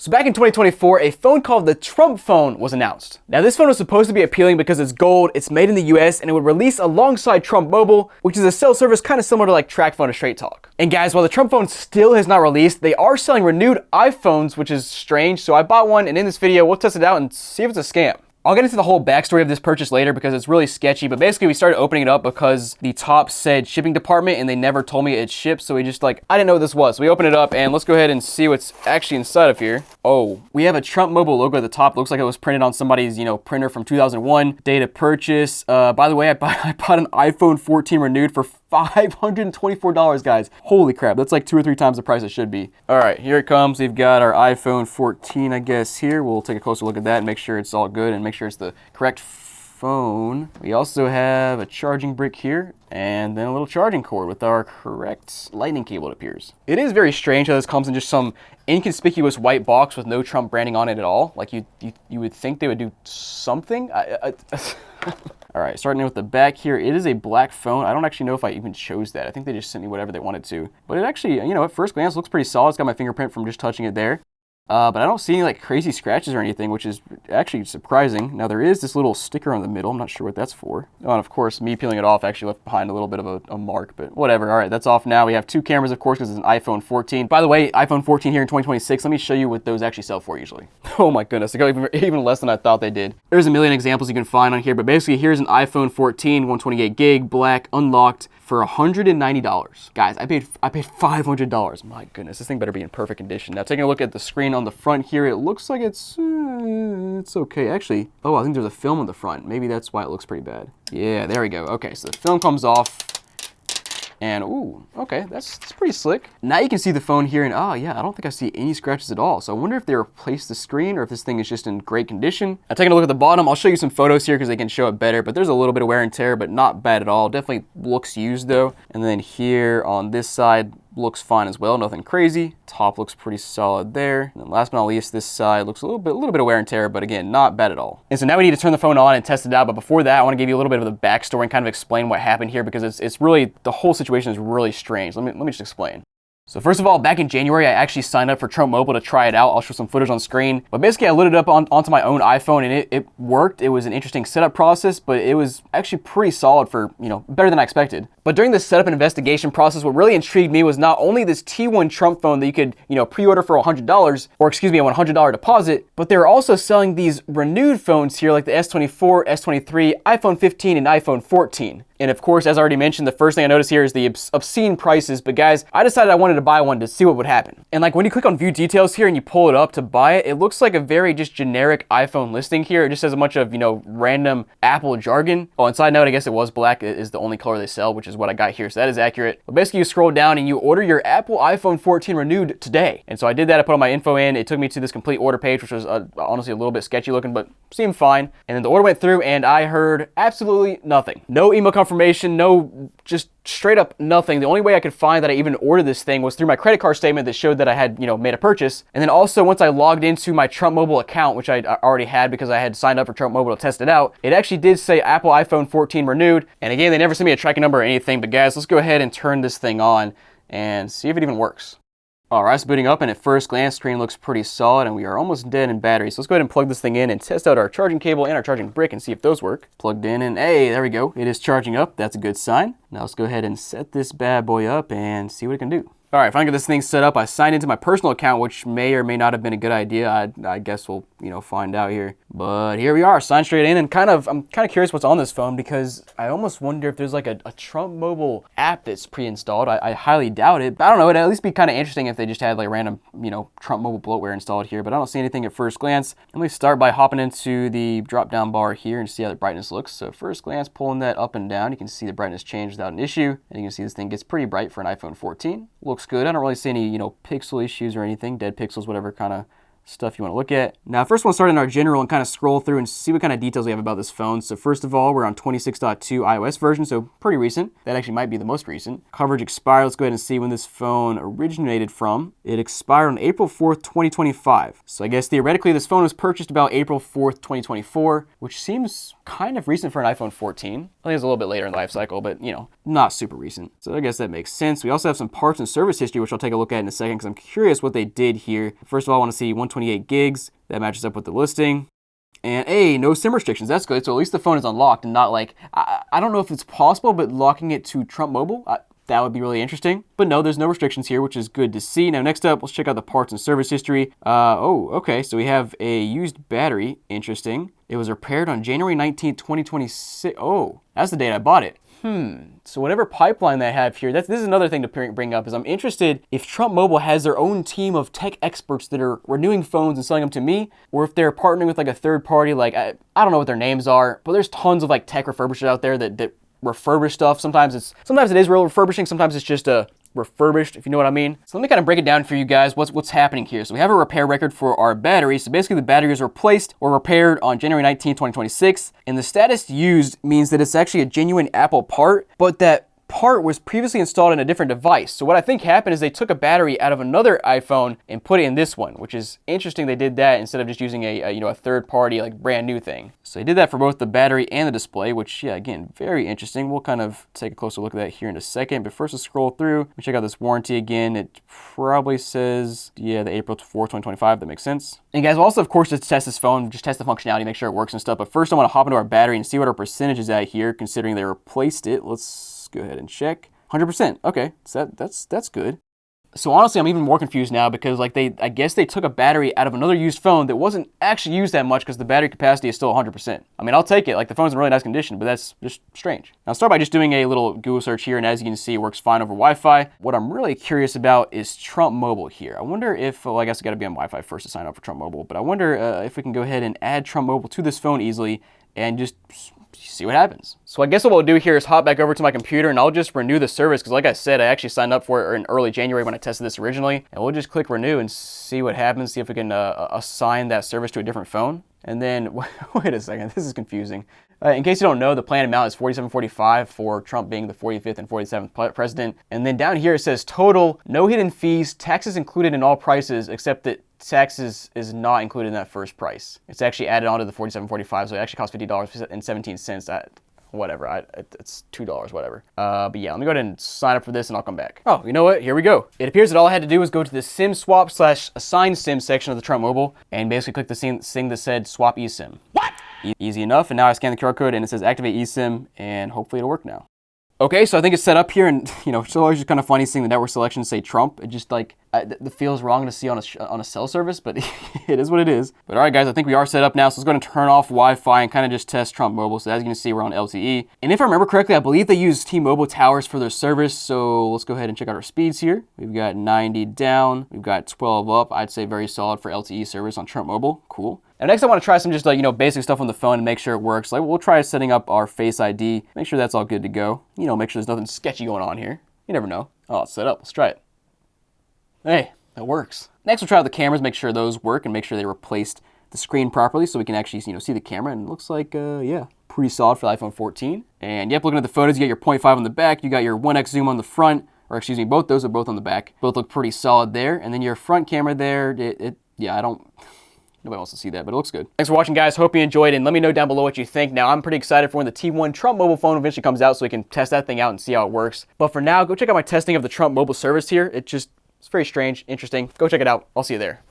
So back in 2024, a phone called the Trump phone was announced. Now this phone was supposed to be appealing because it's gold, it's made in the US, and it would release alongside Trump Mobile, which is a cell service kind of similar to like TracFone or Straight Talk. And guys, while the Trump phone still has not released, they are selling renewed iPhones, which is strange. So I bought one, and in this video, we'll test it out and see if it's a scam. I'll get into the whole backstory of this purchase later because it's really sketchy, but basically we started opening it up because the top said shipping department and they never told me it shipped, so we just I didn't know what this was. So we opened it up and let's go ahead and see what's actually inside of here. Oh, we have a Trump Mobile logo at the top. Looks like it was printed on somebody's, printer from 2001. Date of purchase. By the way, I bought an iPhone 14 renewed for $524, guys. Holy crap, that's like 2 or 3 times the price it should be. All right, here it comes. We've got our iPhone 14, I guess, here. We'll take a closer look at that and make sure it's all good and make sure it's the correct phone. We also have a charging brick here and then a little charging cord with our correct lightning cable, it appears. It is very strange how this comes in just some inconspicuous white box with no Trump branding on it at all. Like you would think they would do something. All right, starting with the back here, it is a black phone. I don't actually know if I even chose that. I think they just sent me whatever they wanted to. But it actually, at first glance looks pretty solid. It's got my fingerprint from just touching it there. But I don't see any crazy scratches or anything, which is actually surprising. Now there is this little sticker on the middle. I'm not sure what that's for. Oh, and of course, me peeling it off actually left behind a little bit of a mark, but whatever. All right, that's off now. We have 2 cameras, of course, because it's an iPhone 14. By the way, iPhone 14 here in 2026. Let me show you what those actually sell for usually. Oh my goodness, they go even less than I thought they did. There's a million examples you can find on here, but basically here's an iPhone 14, 128 gig, black, unlocked, for $190. Guys, I paid $500. My goodness, this thing better be in perfect condition. Now taking a look at the screen on the front here, it looks like it's okay. Actually, oh, I think there's a film on the front. Maybe that's why it looks pretty bad. Yeah, there we go. Okay, so the film comes off. And ooh, okay, that's pretty slick. Now you can see the phone here, and oh yeah, I don't think I see any scratches at all. So I wonder if they replaced the screen or if this thing is just in great condition. Now taking a look at the bottom, I'll show you some photos here because they can show it better, but there's a little bit of wear and tear, but not bad at all. Definitely looks used though. And then here on this side, looks fine as well, nothing crazy. Top looks pretty solid there. And then last but not least, this side looks a little bit of wear and tear, but again, not bad at all. And so now we need to turn the phone on and test it out. But before that, I want to give you a little bit of the backstory and kind of explain what happened here because it's really, the whole situation is really strange. Let me just explain. So first of all, back in January, I actually signed up for Trump Mobile to try it out. I'll show some footage on screen. But basically, I loaded it up onto my own iPhone, and it worked. It was an interesting setup process, but it was actually pretty solid for, better than I expected. But during the setup and investigation process, what really intrigued me was not only this T1 Trump phone that you could, pre-order for $100, or excuse me, a $100 deposit, but they were also selling these renewed phones here like the S24, S23, iPhone 15, and iPhone 14. And of course, as I already mentioned, the first thing I noticed here is the obscene prices. But guys, I decided I wanted to buy one to see what would happen. And when you click on view details here and you pull it up to buy it, it looks like a very just generic iPhone listing here. It just has a bunch of, random Apple jargon. Oh, and side note, I guess it was black. It is the only color they sell, which is what I got here. So that is accurate. But basically you scroll down and you order your Apple iPhone 14 renewed today. And so I did that. I put all my info in. It took me to this complete order page, which was honestly a little bit sketchy looking, but seemed fine. And then the order went through and I heard absolutely nothing. No email confirmation, no just straight up nothing. The only way I could find that I even ordered this thing was through my credit card statement that showed that I had, made a purchase. And then also once I logged into my Trump Mobile account, which I already had because I had signed up for Trump Mobile to test it out, it actually did say Apple iPhone 14 renewed. And again, they never sent me a tracking number or anything, but guys, let's go ahead and turn this thing on and see if it even works. All right, it's booting up, and at first glance, screen looks pretty solid, and we are almost dead in battery. So let's go ahead and plug this thing in and test out our charging cable and our charging brick and see if those work. Plugged in, and hey, there we go. It is charging up. That's a good sign. Now let's go ahead and set this bad boy up and see what it can do. All right, if I can get this thing set up, I signed into my personal account, which may or may not have been a good idea. I guess we'll, find out here. But here we are, signed straight in, and I'm kind of curious what's on this phone because I almost wonder if there's a Trump Mobile app that's pre-installed. I highly doubt it, but I don't know. It'd at least be kind of interesting if they just had random, Trump Mobile bloatware installed here, but I don't see anything at first glance. Let me start by hopping into the drop-down bar here and see how the brightness looks. So first glance, pulling that up and down, you can see the brightness change without an issue, and you can see this thing gets pretty bright for an iPhone 14. Looks good. I don't really see any, pixel issues or anything, dead pixels, whatever kind of stuff you want to look at. Now, first we'll start in our general and kind of scroll through and see what kind of details we have about this phone. So first of all, we're on 26.2 iOS version, so pretty recent. That actually might be the most recent. Coverage expired. Let's go ahead and see when this phone originated from. It expired on April 4th, 2025. So I guess theoretically this phone was purchased about April 4th, 2024, which seems kind of recent for an iPhone 14. I think it's a little bit later in the life cycle, but not super recent. So I guess that makes sense. We also have some parts and service history, which I'll take a look at in a second because I'm curious what they did here. First of all, I want to see 128 128 gigs. That matches up with the listing. And hey, no SIM restrictions. That's good. So at least the phone is unlocked and not like, I don't know if it's possible, but locking it to Trump Mobile, that would be really interesting. But no, there's no restrictions here, which is good to see. Now, next up, let's check out the parts and service history. Oh, okay. So we have a used battery. Interesting. It was repaired on January 19th, 2026. Oh, that's the date I bought it. So whatever pipeline they have here, this is another thing to bring up, is I'm interested if Trump Mobile has their own team of tech experts that are renewing phones and selling them to me, or if they're partnering with like a third party, like I don't know what their names are, but there's tons of like tech refurbishers out there that refurbish stuff. Sometimes it is real refurbishing, sometimes it's just refurbished, if you know what I mean. So let me kind of break it down for you guys, what's happening here. So we have a repair record for our battery. So basically the battery was replaced or repaired on January 19, 2026. And the status used means that it's actually a genuine Apple part, but that part was previously installed in a different device. So what I think happened is they took a battery out of another iPhone and put it in this one, which is interesting. They did that instead of just using a third party, like brand new thing. So they did that for both the battery and the display, which, yeah, again, very interesting. We'll kind of take a closer look at that here in a second. But first, let's scroll through and check out this warranty again. It probably says, yeah, the April 4th, 2025. That makes sense. And guys, we'll also, of course, just test this phone, just test the functionality, make sure it works and stuff. But first, I want to hop into our battery and see what our percentage is at here, considering they replaced it. Let's go ahead and check. 100%. Okay, so that's good. So honestly, I'm even more confused now because like I guess they took a battery out of another used phone that wasn't actually used that much because the battery capacity is still 100%. I mean, I'll take it. Like the phone's in really nice condition, but that's just strange. Now, I'll start by just doing a little Google search here, and as you can see, it works fine over Wi-Fi. What I'm really curious about is Trump Mobile here. I wonder if, well, I guess I got to be on Wi-Fi first to sign up for Trump Mobile, but I wonder if we can go ahead and add Trump Mobile to this phone easily and just see what happens. So I guess what we'll do here is hop back over to my computer and I'll just renew the service because like I said, I actually signed up for it in early January when I tested this originally, and we'll just click renew and see what happens, see if we can assign that service to a different phone. And then, wait a second, this is confusing. In case you don't know, the plan amount is $47.45 for Trump being the 45th and 47th president. And then down here it says total, no hidden fees, taxes included in all prices, except that taxes is not included in that first price. It's actually added onto the $47.45, so it actually costs $50.17. Whatever, it's $2, whatever. But yeah, let me go ahead and sign up for this and I'll come back. Oh, you know what? Here we go. It appears that all I had to do was go to the SIM swap / assign SIM section of the Trump Mobile and basically click the thing that said swap eSIM. What? Easy enough. And now I scan the QR code and it says activate eSIM, and hopefully it'll work now. Okay, so I think it's set up here, and it's always just kind of funny seeing the network selection say Trump. It just like, it feels wrong to see on a cell service, but it is what it is. But all right, guys, I think we are set up now, so let's go ahead and turn off Wi-Fi and kind of just test Trump Mobile. So as you can see, we're on LTE. And if I remember correctly, I believe they use T-Mobile towers for their service, so let's go ahead and check out our speeds here. We've got 90 down, we've got 12 up. I'd say very solid for LTE service on Trump Mobile. Cool. Now next I want to try some just basic stuff on the phone and make sure it works. Like we'll try setting up our Face ID, make sure that's all good to go. Make sure there's nothing sketchy going on here. You never know. Oh, it's set up. Let's try it. Hey, that works. Next we'll try out the cameras, make sure those work and make sure they replaced the screen properly so we can actually see the camera, and it looks like yeah, pretty solid for the iPhone 14. And yep, looking at the photos, you got your 0.5 on the back, you got your 1x zoom on the front, or excuse me, both those are both on the back. Both look pretty solid there. And then your front camera there, nobody wants to see that, but it looks good. Thanks for watching, guys. Hope you enjoyed, and let me know down below what you think. Now, I'm pretty excited for when the T1 Trump Mobile phone eventually comes out so we can test that thing out and see how it works. But for now, go check out my testing of the Trump Mobile service here. It's very strange, interesting. Go check it out. I'll see you there.